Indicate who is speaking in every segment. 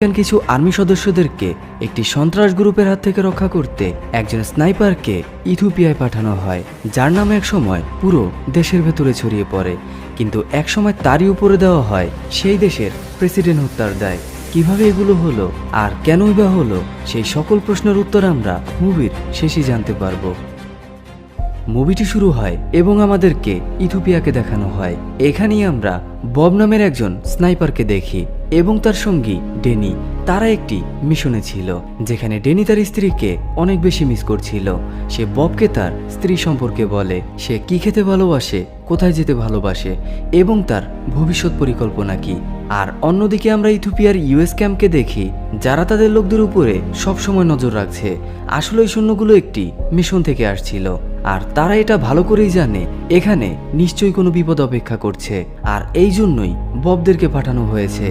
Speaker 1: কিছু আর্মি সদস্যদেরকে একটি সন্ত্রাস গ্রুপের হাত থেকে রক্ষা করতে একজন স্নাইপারকে ইথিওপিয়ায় পাঠানো হয়, যার নামে একসময় পুরো দেশের ভেতরে ছড়িয়ে পড়ে। কিন্তু একসময় তারই উপরে দেওয়া হয় সেই দেশের প্রেসিডেন্ট হত্যার দায়। কিভাবে এগুলো হলো আর কেনই বা হলো, সেই সকল প্রশ্নের উত্তর আমরা মুভির শেষে জানতে পারবো। মুভিটি শুরু হয় এবং আমাদেরকে ইথিওপিয়াকে দেখানো হয়। এখানেই আমরা বব নামের একজন স্নাইপারকে দেখি এবং তার সঙ্গী ডেনি। তারা একটি মিশনে ছিল যেখানে ডেনি তার স্ত্রীকে অনেক বেশি মিস করছিল। সে ববকে তার স্ত্রী সম্পর্কে বলে, সে কি খেতে ভালোবাসে, কোথায় যেতে ভালোবাসে এবং তার ভবিষ্যৎ পরিকল্পনা কি। আর অন্যদিকে আমরা ইথিওপিয়ার ইউএস ক্যাম্পকে দেখি, যারা তাদের লোকদের উপরে সবসময় নজর রাখছে। আসলে ওই সৈন্যগুলো একটি মিশন থেকে আসছিল আর তারা এটা ভালো করেই জানে এখানে নিশ্চয়ই কোনো বিপদ অপেক্ষা করছে, আর এই জন্যই ববদেরকে পাঠানো হয়েছে।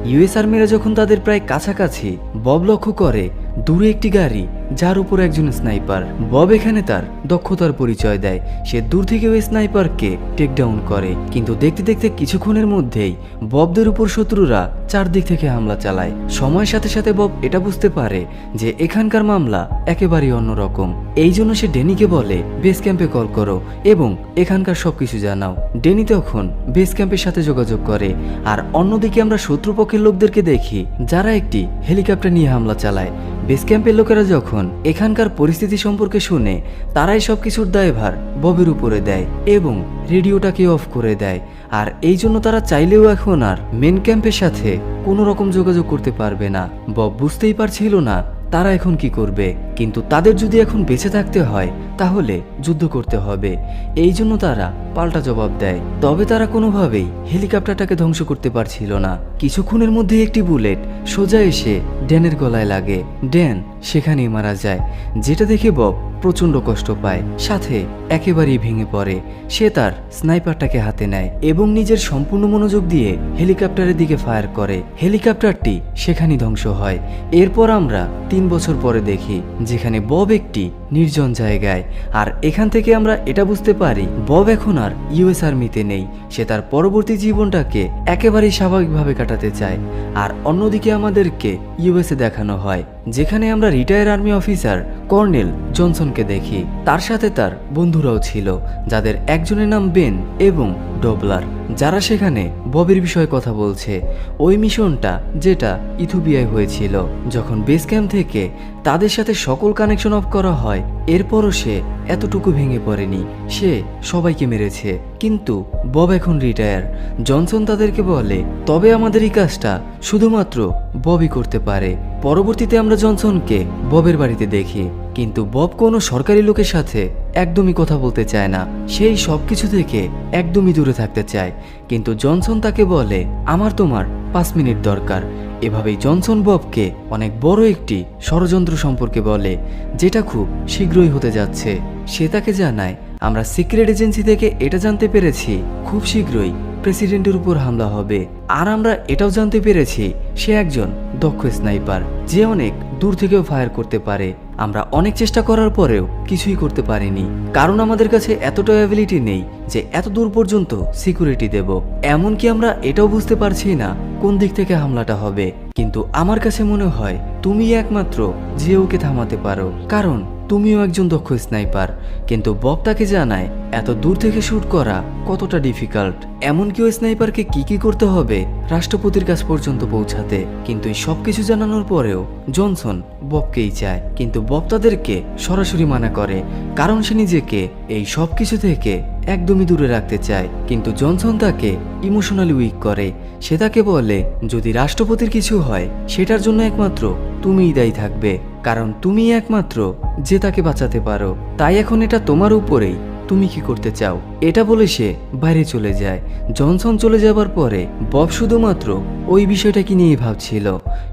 Speaker 1: ইউএস আর্মিরা যখন তাদের প্রায় কাছাকাছি, বব লক্ষ্য করে দূরে একটি গাড়ি, যার উপর একজন স্নাইপার। বব এখানে তার দক্ষতার পরিচয় দেয়। সে দূর থেকে ওই স্নাইপারকে টেকডাউন করে, কিন্তু দেখতে দেখতে কিছুক্ষণের মধ্যেই ববদের উপর শত্রুরা চারদিক থেকে হামলা চালায়। সময়ের সাথে সাথে বব এটা বুঝতে পারে যে এখানকার মামলা একেবারেই অন্যরকম। এই জন্য সে ডেনিকে বলে, বেস ক্যাম্পে কল করো এবং এখানকার সবকিছু জানাও। ডেনি তখন বেস ক্যাম্পের সাথে যোগাযোগ করে। আর অন্যদিকে আমরা শত্রুপক্ষের লোকদেরকে দেখি, যারা একটি হেলিকপ্টার নিয়ে হামলা চালায়। বেস ক্যাম্পের লোকেরা যখন এখানকার পরিস্থিতি সম্পর্কে শুনে, তারাই সবকিছুর দায়ভার ববের উপরে দেয় এবং রেডিওটাকে অফ করে দেয়। আর এই জন্য তারা চাইলেও এখন আর মেন ক্যাম্পের সাথে কোনো রকম যোগাযোগ করতে পারবে না। বব বুঝতেই পারছিল না তারা এখন কি করবে, কিন্তু তাদের যদি এখন বেঁচে থাকতে হয় তাহলে যুদ্ধ করতে হবে। এই জন্য তারা পাল্টা জবাব দেয়। তবে তারা কোনোভাবেই হেলিকপ্টারটাকে ধ্বংস করতে পারছিল না। কিছুক্ষণের মধ্যে একটি বুলেট সোজা এসে ড্যানের গলায় লাগে। ড্যান সেখানেই মারা যায়, যেটা দেখে বব প্রচণ্ড কষ্ট পায়, সাথে একেবারেই ভেঙে পড়ে। সে তার স্নাইপারটাকে হাতে নেয় এবং নিজের সম্পূর্ণ মনোযোগ দিয়ে হেলিকপ্টারের দিকে ফায়ার করে। হেলিকপ্টারটি সেখানেই ধ্বংস হয়। এরপর আমরা 3 বছর পরে দেখি, যেখানে বব একটি নির্জন জায়গায়। আর এখান থেকে আমরা এটা বুঝতে পারি বব এখন আর ইউএস আর্মিতে নেই। সে তার পরবর্তী জীবনটাকে একেবারেই স্বাভাবিকভাবে কাটাতে চায়। আর অন্যদিকে আমাদেরকে ইউএসএ দেখানো হয়, যেখানে আমরা রিটায়ার আর্মি অফিসার কর্নেল জনসনকে দেখি। তার সাথে তার বন্ধুরাও ছিল, যাদের একজনের নাম বেন এবং ডবলার, যারা সেখানে ববের বিষয়ে কথা বলছে। ওই মিশনটা যেটা ইথিওপিয়ায় হয়েছিল, যখন বেস ক্যাম্প থেকে তাদের সাথে সকল কানেকশন অফ করা হয়, এরপরও সে এতটুকু ভেঙে পড়েনি। সে সবাইকে মেরেছে, কিন্তু বব এখন রিটায়ার। জনসন তাদেরকে বলে, তবে আমাদের এই কাজটা শুধুমাত্র ববই করতে পারে। পরবর্তীতে আমরা জনসনকে ববের বাড়িতে দেখি, কিন্তু বব কোনো সরকারি লোকের সাথে একদমই কথা বলতে চায় না। সেই সবকিছু থেকে একদমই দূরে থাকতে চায়। কিন্তু জনসন তাকে বলে, আমার তোমার 5 মিনিট দরকার। এভাবেই জনসন ববকে অনেক বড় একটি ষড়যন্ত্র সম্পর্কে বলে, যেটা খুব শীঘ্রই হতে যাচ্ছে। সে তাকে জানায়, আমরা সিক্রেট এজেন্সি থেকে এটা জানতে পেরেছি খুব শীঘ্রই প্রেসিডেন্টের উপর হামলা হবে। আর আমরা এটাও জানতে পেরেছি সে একজন দক্ষ স্নাইপার, যে অনেক দূর থেকেও ফায়ার করতে পারে। আমরা অনেক চেষ্টা করার পরেও কিছুই করতে পারিনি, কারণ আমাদের কাছে এতটা অ্যাবিলিটি নেই যে এত দূর পর্যন্ত সিকিউরিটি দেব। এমনকি আমরা এটাও বুঝতে পারছি না কোন দিক থেকে হামলাটা হবে। কিন্তু আমার কাছে মনে হয় তুমি একমাত্র যে ওকে থামাতে পারো, কারণ তুমিও একজন দক্ষ স্নাইপার। কিন্তু বব তাকে জানায় এত দূর থেকে শুট করা কতটা ডিফিকাল্ট, এমনকি ওই স্নাইপারকে কি করতে হবে রাষ্ট্রপতির কাছ পর্যন্ত পৌঁছাতে। কিন্তু এই সবকিছু জানানোর পরেও জনসন ববকেই চায়, কিন্তু বব তাদেরকে সরাসরি মানা করে, কারণ সে নিজেকে এই সবকিছু থেকে একদমই দূরে রাখতে চায়। কিন্তু জনসন তাকে ইমোশনালি উইক করে। সে তাকে বলে, যদি রাষ্ট্রপতির কিছু হয় সেটার জন্য একমাত্র তুমিই দায়ী থাকবে, কারণ তুমি একমাত্র যে তাকে বাঁচাতে পারো। তাই এখন এটা তোমার উপরেই, তুমি কি করতে চাও। এটা বলে সে বাইরে চলে যায়। জনসন চলে যাবার পরে বব শুধুমাত্র ওই বিষয়টাকে নিয়েই ভাবছিল,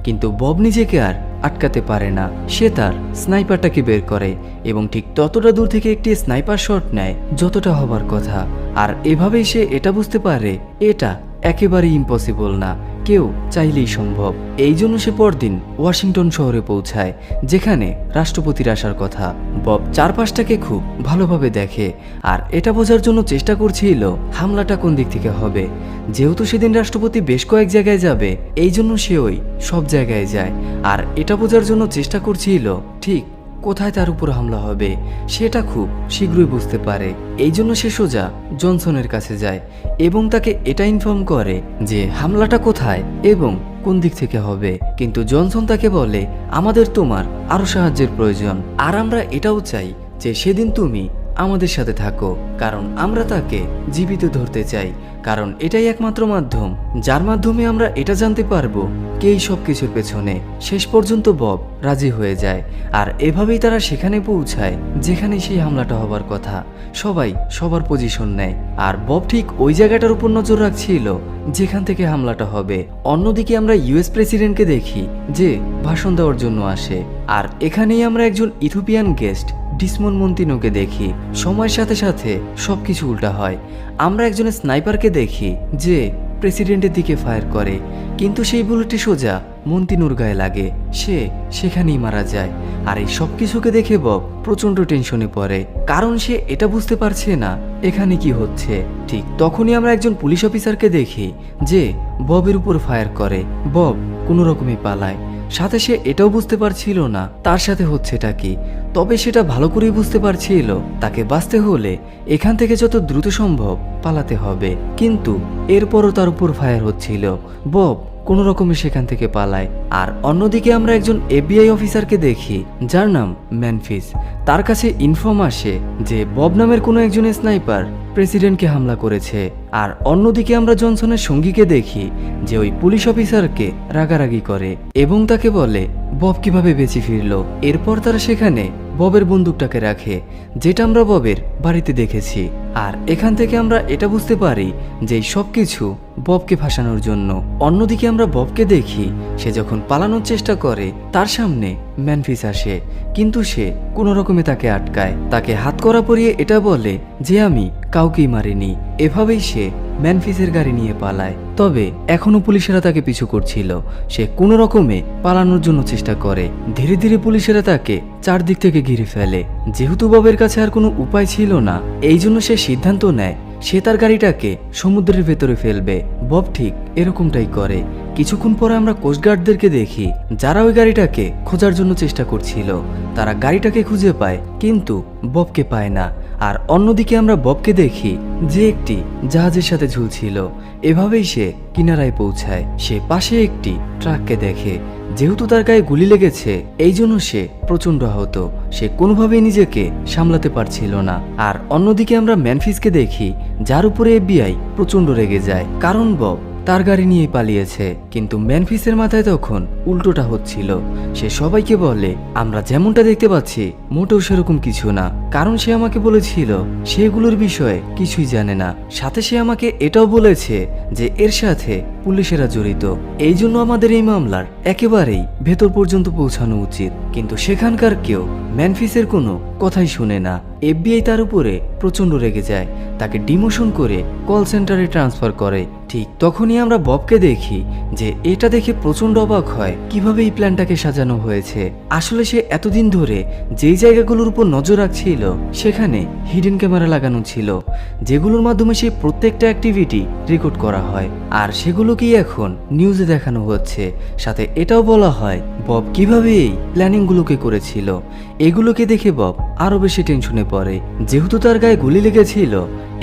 Speaker 1: কিন্তু বব নিজেকে আর আটকাতে পারে না। সে তার স্নাইপারটাকে বের করে এবং ঠিক ততটা দূর থেকে একটি স্নাইপার শট নেয় যতটা হবার কথা। আর এভাবেই সে এটা বুঝতে পারে এটা একেবারেই ইম্পসিবল না, কেউ চাইলেই সম্ভব। এই জন্য সে পরদিন ওয়াশিংটন শহরে পৌঁছায়, যেখানে রাষ্ট্রপতির আসার কথা। বব চারপাশটাকে খুব ভালোভাবে দেখে আর এটা বোঝার জন্য চেষ্টা করছিল হামলাটা কোন দিক থেকে হবে। যেহেতু সেদিন রাষ্ট্রপতি বেশ কয়েক জায়গায় যাবে, এই জন্য সে ওই সব জায়গায় যায় আর এটা বোঝার জন্য চেষ্টা করছিল ঠিক কোথায় তার উপর হামলা হবে সেটা খুব শীঘ্রই বুঝতে পারে। এই জন্য সে সোজা জনসনের কাছে যায় এবং তাকে এটা ইনফর্ম করে যে হামলাটা কোথায় এবং কোন দিক থেকে হবে। কিন্তু জনসন তাকে বলে, আমাদের তোমার আরো সাহায্যের প্রয়োজন আর আমরা এটাও চাই যে সেদিন তুমি আমাদের সাথে থাকো, কারণ আমরা তাকে জীবিত ধরতে চাই, কারণ এটাই একমাত্র মাধ্যম যার মাধ্যমে আমরা এটা জানতে পারবো কে এই সব কিছুর পেছনে। শেষ পর্যন্ত বব রাজি হয়ে যায় আর এভাবেই তারা সেখানে পৌঁছায় যেখানে সেই হামলাটা হবার কথা। সবাই সবার পজিশন নেয় আর বব ঠিক ওই জায়গাটার উপর নজর রাখছিল যেখান থেকে হামলাটা হবে। অন্যদিকে আমরা ইউএস প্রেসিডেন্টকে দেখি যে ভাষণ দেওয়ার জন্য আসে আর এখানেই আমরা একজন ইথিওপিয়ান গেস্ট ডিসমন মন্তিনোকে দেখি। সময়ের সাথে সাথে সবকিছু উল্টা হয়। আমরা একজন স্নাইপারকে দেখি যে প্রেসিডেন্টের দিকে ফায়ার করে, কিন্তু সেই বুলেটটি সোজা মন্তিনোর গায়ে লাগে, সে সেখানেই মারা যায়। আর এই সব কিছুকে দেখে বব প্রচন্ড টেনশনে পড়ে, কারণ সে এটা বুঝতে পারছে না এখানে কি হচ্ছে। ঠিক তখনই আমরা একজন পুলিশ অফিসারকে দেখি যে ববের উপর ফায়ার করে। বব কোনো রকমে পালায়, সাথে সে এটাও বুঝতে পারছিল না তার সাথে হচ্ছেটা কি, তবে সেটা ভালো করেই বুঝতে পারছিল তাকে বাঁচতে হলে এখান থেকে যত দ্রুত সম্ভব পালাতে হবে। কিন্তু এরপরও তার উপর ফায়ার হচ্ছিল। বব কোনো রকমে সেখান থেকে পালায়। আর অন্যদিকে আমরা একজন এফবিআই অফিসারকে দেখি যার নাম ম্যানফিস। তার কাছে ইনফর্ম আসে যে বব নামের কোনো একজন স্নাইপার প্রেসিডেন্টকে হামলা করেছে। আর অন্যদিকে আমরা জনসনের সঙ্গীকে দেখি যে ওই পুলিশ অফিসারকে রাগারাগি করে এবং তাকে বলে বব কিভাবে বেঁচে ফিরলো। এরপর তারা সেখানে ববের বন্দুকটাকে রাখে, যেটা আমরা ববের বাড়িতে দেখেছি। আর এখান থেকে আমরা এটা বুঝতে পারি যে সব কিছু ববকে ফাঁসানোর জন্য। অন্যদিকে আমরা ববকে দেখি সে যখন পালানোর চেষ্টা করে তার সামনে ম্যানফিস আসে, কিন্তু সে কোনো রকমে তাকে আটকায়, তাকে হাতকড়া পরিয়ে এটা বলে যে আমি কাউকেই মারিনি। এভাবেই সে ম্যানফিসের গাড়ি নিয়ে পালায়। তবে এখনো পুলিশেরা তাকে পিছু করছিল। সে কোনো রকমে পালানোর জন্য চেষ্টা করে। ধীরে ধীরে পুলিশেরা তাকে চারদিক থেকে ঘিরে ফেলে। যেহেতু ববের কাছে আর কোনো উপায় ছিল না, এই জন্য সে সিদ্ধান্ত নেয় সে তার গাড়িটাকে সমুদ্রের ভেতরে ফেলবে। বব ঠিক এরকমটাই করে। কিছুক্ষণ পরে আমরা কোস্টগার্ডদেরকে দেখি যারা ওই গাড়িটাকে খোঁজার জন্য চেষ্টা করছিল। তারা গাড়িটাকে খুঁজে পায় কিন্তু ববকে পায় না। আর অন্যদিকে আমরা ববকে দেখি যে একটি জাহাজের সাথে ঝুলছিল। এভাবেই সে কিনারায় পৌঁছায়। সে পাশে একটি ট্রাককে দেখে। যেহেতু তার গায়ে গুলি লেগেছে, এই জন্য সে প্রচন্ড আহত। সে কোনোভাবেই নিজেকে সামলাতে পারছিল না। আর অন্যদিকে আমরা ম্যানফিসকে দেখি যার উপরে এফবিআই প্রচন্ড রেগে যায়, কারণ বব তার গাড়ি নিয়ে পালিয়েছে। কিন্তু ম্যানফিসের মাথায় তখন উল্টোটা হচ্ছিল। সে সবাইকে বলে আমরা যেমনটা দেখতে পাচ্ছি মোটেও সেরকম কিছু না, কারণ সে আমাকে বলেছিল সেগুলোর বিষয়ে কিছুই জানে না। সাথে সে আমাকে এটাও বলেছে যে এর সাথে পুলিশেরা জড়িত, এই জন্য আমাদের এই মামলার একেবারেই ভেতর পর্যন্ত পৌঁছানো উচিত। কিন্তু সেখানকার কেউ ম্যানফিসের কোনো কথাই শুনে না। এফবিআই তার উপরে প্রচন্ড রেগে যায়, তাকে ডিমোশন করে কল সেন্টারে ট্রান্সফার করে। ঠিক তখনই আমরা ববকে দেখি যে এটা দেখে প্রচন্ড অবাক হয় কিভাবে এই প্ল্যানটাকে সাজানো হয়েছে। আসলে সে এতদিন ধরে যেই জায়গাগুলোর উপর নজর রাখছিল সেখানে হিডেন ক্যামেরা লাগানো ছিল, যেগুলোর মাধ্যমে সেই প্রত্যেকটা অ্যাক্টিভিটি রেকর্ড করা হয়। আর সেগুলোকেই এখন নিউজে দেখানো হচ্ছে। সাথে এটাও বলা হয় বব কিভাবে এই প্ল্যানিংগুলোকে করেছিল। এগুলোকে দেখে বব আরো বেশি টেনশনে পড়ে। যেহেতু তার গায়ে গুলি লেগেছিল,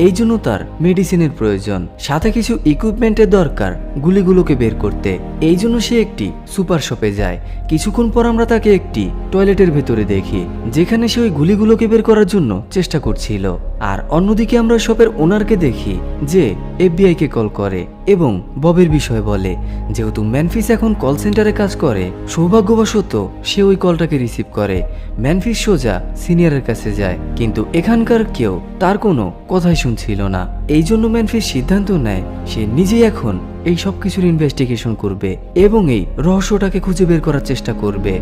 Speaker 1: এই জন্য তার মেডিসিনের প্রয়োজন, সাথে কিছু ইকুইপমেন্টের দরকার গুলিগুলোকে বের করতে। এই জন্য সে একটি সুপার শপে যায়। কিছুক্ষণ পর আমরা তাকে একটি টয়লেটের ভেতরে দেখি, যেখানে সে ওই গুলিগুলোকে বের করার জন্য চেষ্টা করছিল। আর অন্যদিকে আমরা শপের ওনারকে দেখি যে এফবিআই কে কল করে এবং ববের বিষয়ে বলে। যেহেতু ম্যানফিস এখন কল সেন্টারে কাজ করে, সৌভাগ্যবশত সে ওই কলটাকে রিসিভ করে। ম্যানফিস সোজা সিনিয়রের কাছে যায়, কিন্তু এখানকার কেউ তার কোনো কথাই শুনছিল না। এই জন্য ম্যানফিস সিদ্ধান্ত নেয় সে নিজেই এখন এই সব কিছুর ইনভেস্টিগেশন করবে এবং এই রহস্যটাকে খুঁজে বের করার চেষ্টা করবে।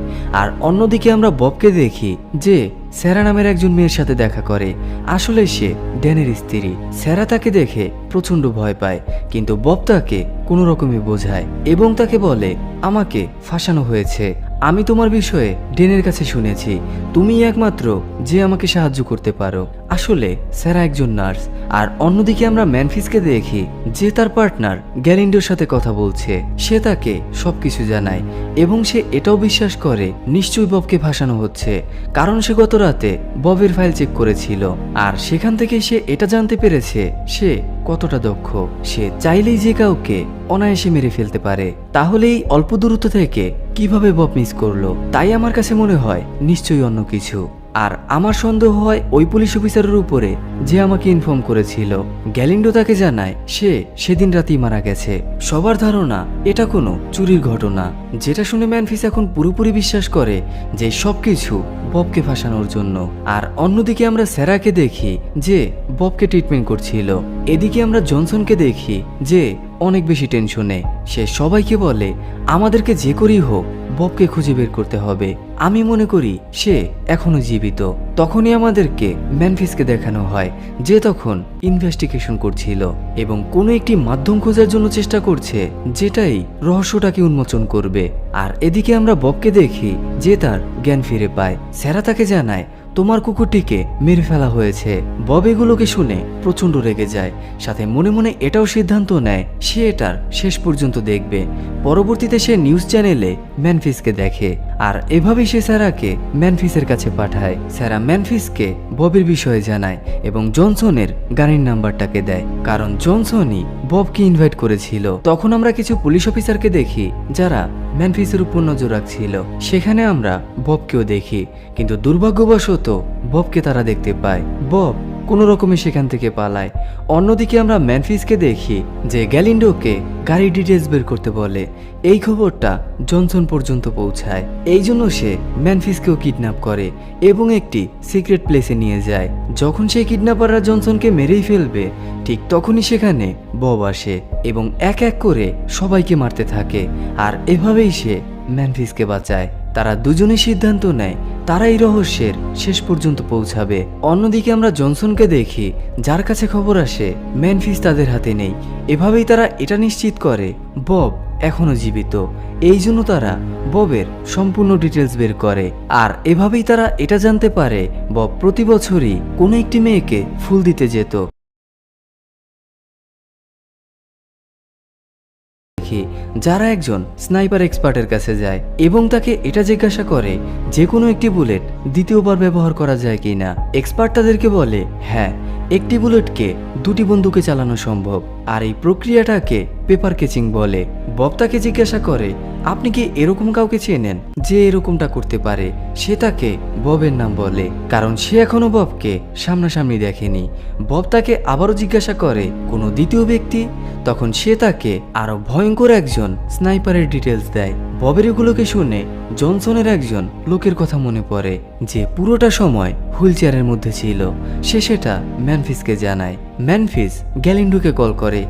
Speaker 1: আর অন্যদিকে আমরা ববকে দেখি যে সেরা নামের একজন মেয়ের সাথে দেখা করে। আসলে সে ড্যানের স্ত্রী। সেরা তাকে দেখে প্রচণ্ড ভয় পায়, কিন্তু বব তাকে কোনো রকমে বোঝায় এবং তাকে বলে, আমাকে ফাঁসানো হয়েছে, আমি তোমার বিষয়ে ডেনের কাছে শুনেছি, তুমি একমাত্র যে আমাকে সাহায্য করতে পারো। আসলে সেরা একজন নার্স। আর অন্যদিকে আমরা ম্যানফিসকে দেখি যে তার পার্টনার গ্যালিন্ডোর সাথে কথা বলছে। সে তাকে সবকিছু জানায় এবং সে এটাও বিশ্বাস করে নিশ্চয়ই ববকে ফাঁসানো হচ্ছে, কারণ সে গত রাতে ববের ফাইল চেক করেছিল আর সেখান থেকে সে এটা জানতে পেরেছে সে কতটা দক্ষ। সে চাইলেই যে কাউকে অনায়াসে মেরে ফেলতে পারে। তাহলে এই অল্প দূরত্ব থেকে কিভাবে বব মিস করলো? তাই আমার কাছে মনে হয় নিশ্চয়ই অন্য কিছু। আর আমার সন্দেহ হয় ওই পুলিশ অফিসারের উপরে যে আমাকে ইনফর্ম করেছিল। গ্যালিন্ডো তাকে জানায় সে সেদিন রাতেই মারা গেছে। সবার ধারণা এটা কোনো চুরির ঘটনা, যেটা শুনে ম্যানফিস এখন পুরোপুরি বিশ্বাস করে যে সবকিছু ববকে ফাঁসানোর জন্য। আর অন্যদিকে আমরা সেরাকে দেখি যে ববকে ট্রিটমেন্ট করছিল। এদিকে আমরা জনসনকে দেখি যে অনেক বেশি টেনশনে। সে সবাইকে বলে, আমাদেরকে যে করেই হোক ববকে খুঁজে বের করতে হবে। আমি মনে করি সে এখনো জীবিত। তখনই আমাদেরকে ম্যানফিসকে দেখানো হয় যে তখন ইনভেস্টিগেশন করছিল এবং কোনো একটি মাধ্যম খোঁজার জন্য চেষ্টা করছে যেটাই রহস্যটাকে উন্মোচন করবে। আর এদিকে আমরা ববকে দেখি যে তার জ্ঞান ফিরে পায়। সেরা তাকে জানায়, তোমার কুকুরটিকে মেরে ফেলা হয়েছে। বব এগুলোকে শুনে প্রচণ্ড রেগে যায়, সাথে মনে মনে এটাও সিদ্ধান্ত নেয় সে এটার শেষ পর্যন্ত দেখবে। পরবর্তীতে সে নিউজ চ্যানেলে ম্যানফিসকে দেখে আর এভাবেই সে স্যারাকে ম্যানফিসের কাছে পাঠায়। স্যারা ম্যানফিসকে ববের বিষয়ে জানায় এবং জনসনের গাড়ির নাম্বারটাকে দেয়, কারণ জনসনই ববকে ইনভাইট করেছিল। তখন আমরা কিছু পুলিশ অফিসারকে দেখি যারা ম্যানফিসের উপর নজর রাখছিল। সেখানে আমরা ববকেও দেখি, কিন্তু দুর্ভাগ্যবশত ববকে তারা দেখতে পায়। বব কোনো রকমে সেখান থেকে পালায়। অন্যদিকে আমরা ম্যানফিসকে দেখি যে গ্যালিন্ডোকে গাড়ির ডিটেলস বের করতে বলে। এই খবরটা জনসন পর্যন্ত পৌঁছায়। এই জন্য সে ম্যানফিসকেও কিডন্যাপ করে এবং একটি সিক্রেট প্লেসে নিয়ে যায়। যখন সেই কিডন্যাপাররা জনসনকে মেরেই ফেলবে, ঠিক তখনই সেখানে বব আসে এবং এক এক করে সবাইকে মারতে থাকে। আর এভাবেই সে ম্যানফিসকে বাঁচায়। তারা দুজনেই সিদ্ধান্ত নেয় তারা এই রহস্যের শেষ পর্যন্ত পৌঁছাবে। অন্যদিকে আমরা জনসনকে দেখি যার কাছে খবর আসে ম্যানফিস তাদের হাতে নেই। এভাবেই তারা এটা নিশ্চিত করে বব এখনো জীবিত। এই জন্য তারা ববের সম্পূর্ণ ডিটেলস বের করে। আর এভাবেই তারা এটা জানতে পারে বব প্রতি বছরই কোনো একটি মেয়েকে ফুল দিতে যেত। যারা একজন স্নাইপার এক্সপার্টের কাছে যায় এবং তাকে এটা জিজ্ঞাসা করে যে কোনো একটি বুলেট দ্বিতীয়বার ব্যবহার করা যায় কিনা। এক্সপার্ট তাদেরকে বলে হ্যাঁ, একটি বুলেটকে দুটি বন্দুকে চালানো সম্ভব, আর এই প্রক্রিয়াটাকে পেপার কেচিং বলে। বব তাকে জিজ্ঞাসা করে, আপনি কি এরকম কাউকে চেনেন যে এরকমটা করতে পারে? সে তাকে ববের নাম বলে, কারণ সে এখনো ববকে সামনাসামনি দেখেনি। বব তাকে আবারও জিজ্ঞাসা করে কোনো দ্বিতীয় ব্যক্তি? তখন সে তাকে আরো ভয়ঙ্কর একজন স্নাইপারের ডিটেলস দেয়। ববের এগুলোকে শুনে জনসনের একজন লোকের কথা মনে পড়ে যে পুরোটা সময় হুইল চেয়ারের মধ্যে ছিল। সে সেটা ম্যানফিসকে জানায়। ম্যানফিস গ্যালিন্ডোকে কল করে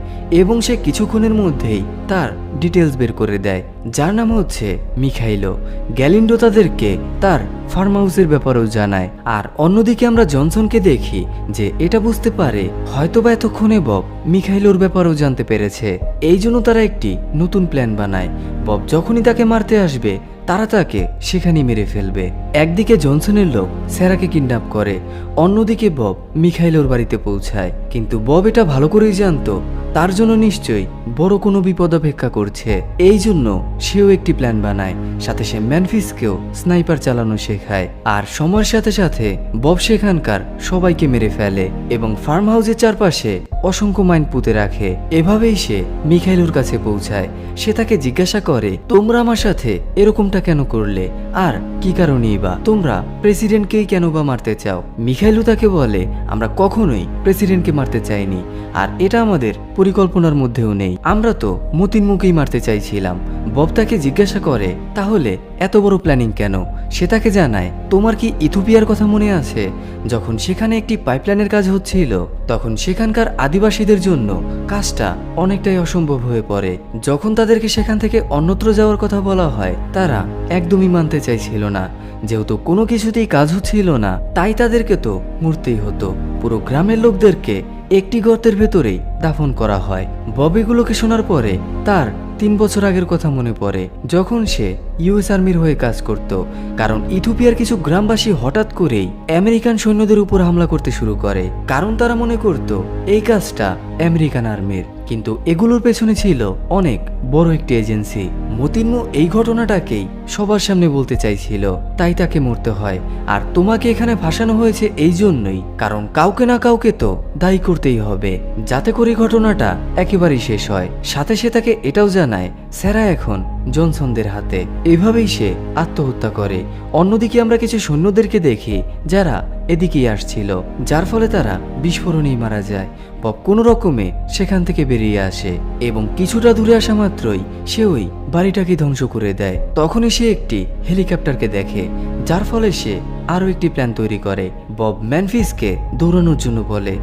Speaker 1: এবং সে কিছুক্ষণের মধ্যেই তার ডিটেলস বের করে দেয়, যার নাম হচ্ছে মিখাইলো। গ্যালিন্ডো তাদেরকে তার ফার্ম হাউসের ব্যাপারেও জানায়। আর অন্যদিকে আমরা জনসনকে দেখি যে এটা বুঝতে পারে হয়তোবা এতক্ষণে বব মিখাইলোর ব্যাপারেও জানতে পেরেছে। এই জন্য তারা একটি নতুন প্ল্যান বানায়। বব যখনই তাকে মারতে আসবে তারা তাকে সেখানেই মেরে ফেলবে। একদিকে জনসনের লোক সেরাকে কিডন্যাপ করে, অন্যদিকে বব মিখাইলোর বাড়িতে পৌঁছায়। কিন্তু বব এটা ভালো করেই জানতো তার জন্য নিশ্চয়ই বড় কোনো বিপদ অপেক্ষা করছে। এই জন্য সেও একটি প্ল্যান বানায়, সাথে সে ম্যানফিসকেও স্নাইপার চালানো শেখায়। আর সময়ের সাথে সাথে বব সেখানকার সবাইকে মেরে ফেলে এবং ফার্ম হাউসের চারপাশে অসংখ্য মাইন পুঁতে রাখে। এভাবেই সে মিখাইলোর কাছে পৌঁছায়। সে তাকে জিজ্ঞাসা করে, তোমরা আমার সাথে এরকমটা কেন করলে, আর কি কারণেই বা তোমরা প্রেসিডেন্টকেই কেন বা মারতে চাও? মিখাইলো তাকে বলে, আমরা কখনোই প্রেসিডেন্টকে মারতে চাইনি, আর এটা আমাদের পরিকল্পনার মধ্যেও নেই। আমরা তো মতিন মুখেই মারতে চাইছিলাম। বব তাকে জিজ্ঞাসা করে, তাহলে এত বড় প্ল্যানিং কেন? সে তাকে জানায়, তোমার কি ইথিওপিয়ার কথা মনে আছে? যখন সেখানে একটি পাইপলাইনের কাজ হচ্ছিল তখন সেখানকার আদিবাসীদের জন্য কাজটা অনেকটাই অসম্ভব হয়ে পড়ে। যখন তাদেরকে সেখান থেকে অন্যত্র যাওয়ার কথা বলা হয়, তারা একদমই মানতে চাইছিল না। যেহেতু কোনো কিছুতেই কাজ হচ্ছিল না, তাই তাদেরকে তো মরতেই হতো। পুরো গ্রামের লোকদেরকে একটি গর্তের ভেতরেই দাফন করা হয়। বব এগুলোকে শোনার পরে তার 3 বছর আগের কথা মনে পড়ে, যখন সে ইউএস আর্মির হয়ে কাজ করত। কারণ ইথিওপিয়ার কিছু গ্রামবাসী হঠাৎ করেই আমেরিকান সৈন্যদের উপর হামলা করতে শুরু করে, কারণ তারা মনে করত এই কাজটা আমেরিকান আর্মির। কিন্তু এগুলোর পেছনে ছিল অনেক বড় একটি এজেন্সি। মতিনমু এই ঘটনাটাকেই সবার সামনে বলতে চাইছিল, তাই তাকে মরতে হয়। আর তোমাকে এখানে ফাঁসানো হয়েছে এই জন্যই, কারণ কাউকে না কাউকে তো দায়ী করতেই হবে, যাতে করে ঘটনাটা একেবারেই শেষ হয়। সাথে সে তাকে এটাও জানায় স্যারা এখন জনসনদের হাতে। এভাবেই সে আত্মহত্যা করে। অন্যদিকে আমরা কিছু সৈন্যদেরকে দেখি যারা এদিকেই আসছিল, যার ফলে তারা বিস্ফোরণেই মারা যায়। বব কোনো রকমে সেখান থেকে বেরিয়ে আসে এবং কিছুটা দূরে আসা মাত্রই সে ওই বাড়িটাকে ধ্বংস করে দেয়। তখনই সে একটি হেলিকপ্টারকে দেখে, যার ফলে সে আরও একটি প্ল্যান তৈরি করে। বব ম্যানফিসকে দৌড়ানোর জন্য বলে,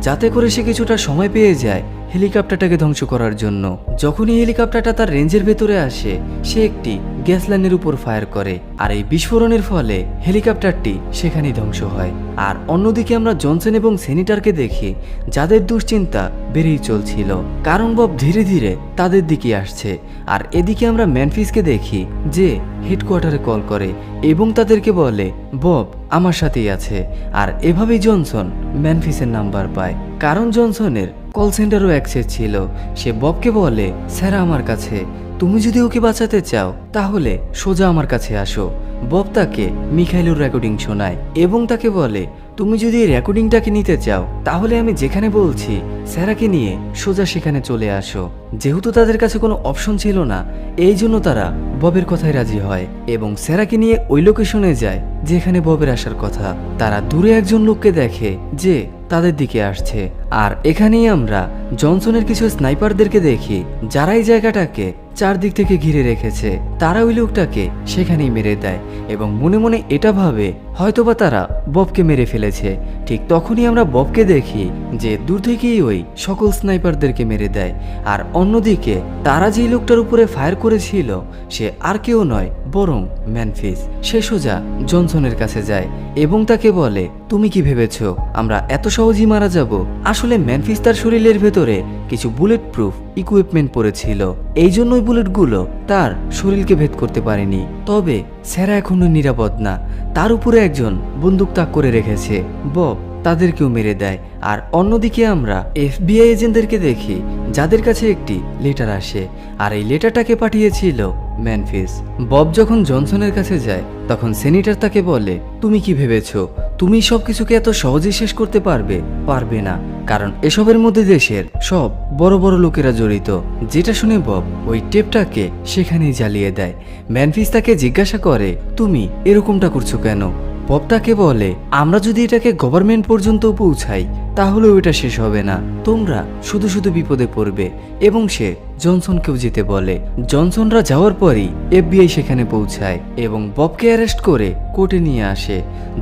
Speaker 1: যাতে করে সে কিছুটা সময় পেয়ে যায় হেলিকপ্টারটাকে ধ্বংস করার জন্য। যখনই হেলিকপ্টারটা তার রেঞ্জের ভেতরে আসে, সে একটি গ্যাস লাইনের উপর ফায়ার করে, আর এই বিস্ফোরণের ফলে হেলিকপ্টারটি সেখানেই ধ্বংস হয়। আর অন্যদিকে আমরা জনসন এবং সেনিটারকে দেখি, যাদের দুশ্চিন্তা বেড়েই চলছিল, কারণ বব ধীরে ধীরে তাদের দিকে আসছে। আর এদিকে আমরা ম্যানফিসকে দেখি যে হেডকোয়ার্টারে কল করে এবং তাদেরকে বলে বব আমার সাথেই আছে। আর এভাবেই জনসন ম্যানফিসের নাম্বার পায়, কারণ জনসনের কল সেন্টারও অ্যাক্সেস ছিল। সে ববকে বলে, স্যার আমার কাছে, তুমি যদি ওকে বাঁচাতে চাও তাহলে সোজা আমার কাছে আসো। বব তাকে মিখাইলুর রেকর্ডিং শোনায় এবং তাকে বলে, তুমি যদি এই রেকর্ডিংটাকে নিতে চাও তাহলে আমি যেখানে বলছি স্যারাকে নিয়ে সোজা সেখানে চলে আসো। যেহেতু তাদের কাছে কোনো অপশন ছিল না, এই জন্য তারা ববের কথায় রাজি হয় এবং স্যারাকে নিয়ে ওই লোকেশনে যায় যেখানে ববের আসার কথা। তারা দূরে একজন লোককে দেখে যে তাদের দিকে আসছে। আর এখানেই আমরা জনসনের কিছু স্নাইপারদেরকে দেখি, যারা এই জায়গাটাকে চারদিক থেকে ঘিরে রেখেছে। তারা ওই লোকটাকে সেখানেই মেরে দেয় এবং মনে মনে এটা ভাবে হয়তোবা তারা ববকে মেরে ফেলেছে। ঠিক তখনই আমরা ববকে দেখি যে দূর থেকেই ওই সকল স্নাইপারদেরকে মেরে দেয়। আর অন্যদিকে তারা যেই লোকটার উপরে ফায়ার করেছিল সে আর কেউ নয় বরং ম্যানফিস। সে সোজা জনসনের কাছে যায় এবং তাকে বলে, তুমি কি ভেবেছ আমরা এত সহজেই মারা যাব? আসলে ম্যানফিস তার শরীরের ভেতরে কিছু বুলেট প্রুফ ইকুইপমেন্ট পরেছিল, এই জন্যই বুলেটগুলো তার শরীরকে ভেদ করতে পারেনি। তবে স্যারা এখনো নিরাপদ না, তার উপরে একজন বন্দুক তাক করে রেখেছে। বব তাদেরকেও মেরে দেয়। আর অন্যদিকে আমরা FBI এজেন্টদেরকে দেখি, যাদের কাছে একটি লেটার আসে, আর এই লেটারটাকে পাঠিয়েছিল ম্যানফিস। বব যখন জনসনের কাছে যায় তখন সেনিটার তাকে বলে, তুমি কি ভেবেছো তুমি সবকিছুকে এত সহজেই শেষ করতে পারবে? পারবে না, কারণ এসবের মধ্যে দেশের সব বড় বড় লোকেরা জড়িত। যেটা শুনে বব ওই টেপটাকে সেখানেই জ্বালিয়ে দেয়। ম্যানফিস তাকে জিজ্ঞাসা করে, তুমি এরকমটা করছো কেন? বব তাকে বলে, আমরা যদি এটাকে গভর্নমেন্ট পর্যন্ত পৌঁছাই তাহলেও এটা শেষ হবে না, তোমরা শুধু শুধু বিপদে পড়বে। এবং সে জনসনকেও যেতে বলে। জনসনরা যাওয়ার পরই FBI সেখানে পৌঁছায় এবং ববকে অ্যারেস্ট করে কোর্টে নিয়ে আসে।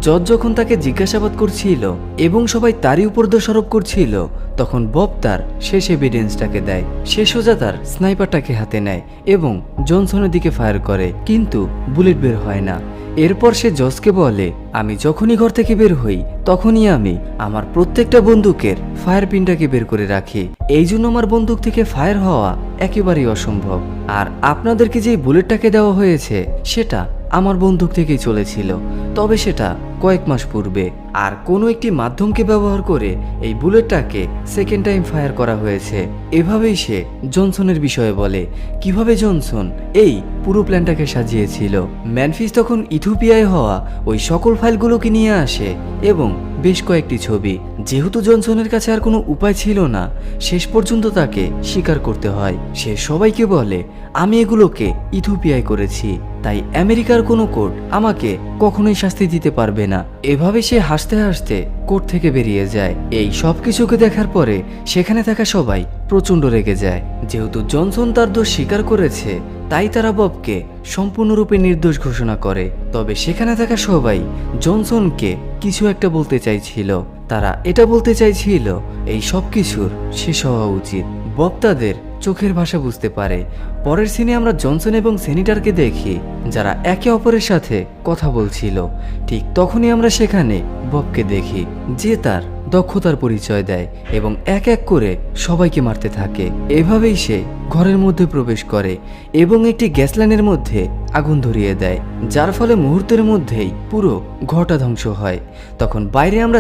Speaker 1: জজ যখন তাকে জিজ্ঞাসাবাদ করছিল এবং সবাই তারই উপর দোষারোপ করছিল, তখন বব তার শেষ এভিডেন্সটাকে দেয়। সে সোজা তার স্নাইপারটাকে হাতে নেয় এবং জনসনের দিকে ফায়ার করে, কিন্তু বুলেট বের হয় না। এরপর সে জজকে বলে, আমি যখনই ঘর থেকে বের হই তখনই আমি আমার প্রত্যেকটা বন্দুকের ফায়ার পিনটাকে বের করে রাখি, এই জন্য আমার বন্দুক থেকে ফায়ার হওয়া একেবারেই অসম্ভব। আর আপনাদেরকে যে বুলেটটাকে দেওয়া হয়েছে সেটা আমার বন্দুক থেকেই চলেছিল, তবে সেটা কয়েক মাস পূর্বে। আর কোনো একটি মাধ্যমকে ব্যবহার করে এই বুলেটটাকে সেকেন্ড টাইম ফায়ার করা হয়েছে। এভাবেই সে জনসনের বিষয়ে বলে কিভাবে জনসন এই পুরো প্ল্যানটাকে সাজিয়েছিল। ম্যানফিস তখন ইথিওপিয়ায় হওয়া ওই সকল ফাইলগুলোকে নিয়ে আসে এবং বেশ কয়েকটি ছবি। যেহেতু জনসনের কাছে আর কোনো উপায় ছিল না, শেষ পর্যন্ত তাকে স্বীকার করতে হয়। সে সবাইকে বলে, আমি এগুলোকে ইথিওপিয়ায় করেছি, তাই আমেরিকার কোনো কোর্ট আমাকে কখনোই শাস্তি দিতে পারবে না। এভাবে সে হাসতে হাসতে কোর্ট থেকে বেরিয়ে যায়। এই সব কিছুকে দেখার পরে সেখানে থাকা সবাই প্রচণ্ড রেগে যায়। যেহেতু জনসন তার দোষ স্বীকার করেছে, তাই তারা ববকে সম্পূর্ণরূপে নির্দোষ ঘোষণা করে। তবে সেখানে থাকা সবাই জনসনকে কিছু একটা বলতে চাইছিল। তারা এটা বলতে চাইছিল এই সব কিছুর শেষ হওয়া উচিত। বব তাদের চোখের ভাষা বুঝতে পারে। পরের সিনে আমরা জনসন এবং সেনিটারকে দেখি যারা একে অপরের সাথে কথা বলছিল। ঠিক তখনই আমরা সেখানে ববকে দেখি যে তার দক্ষতার পরিচয় দেয় এবং এক এক করে সবাইকে মারতে থাকে। এভাবেই সে ঘরের মধ্যে প্রবেশ করে এবং একটি গ্যাস লাইনের মধ্যে আগুন ধরিয়ে দেয়, যার ফলে মুহূর্তের মধ্যেই পুরো ঘরটা ধ্বংস হয়। তখন বাইরে আমরা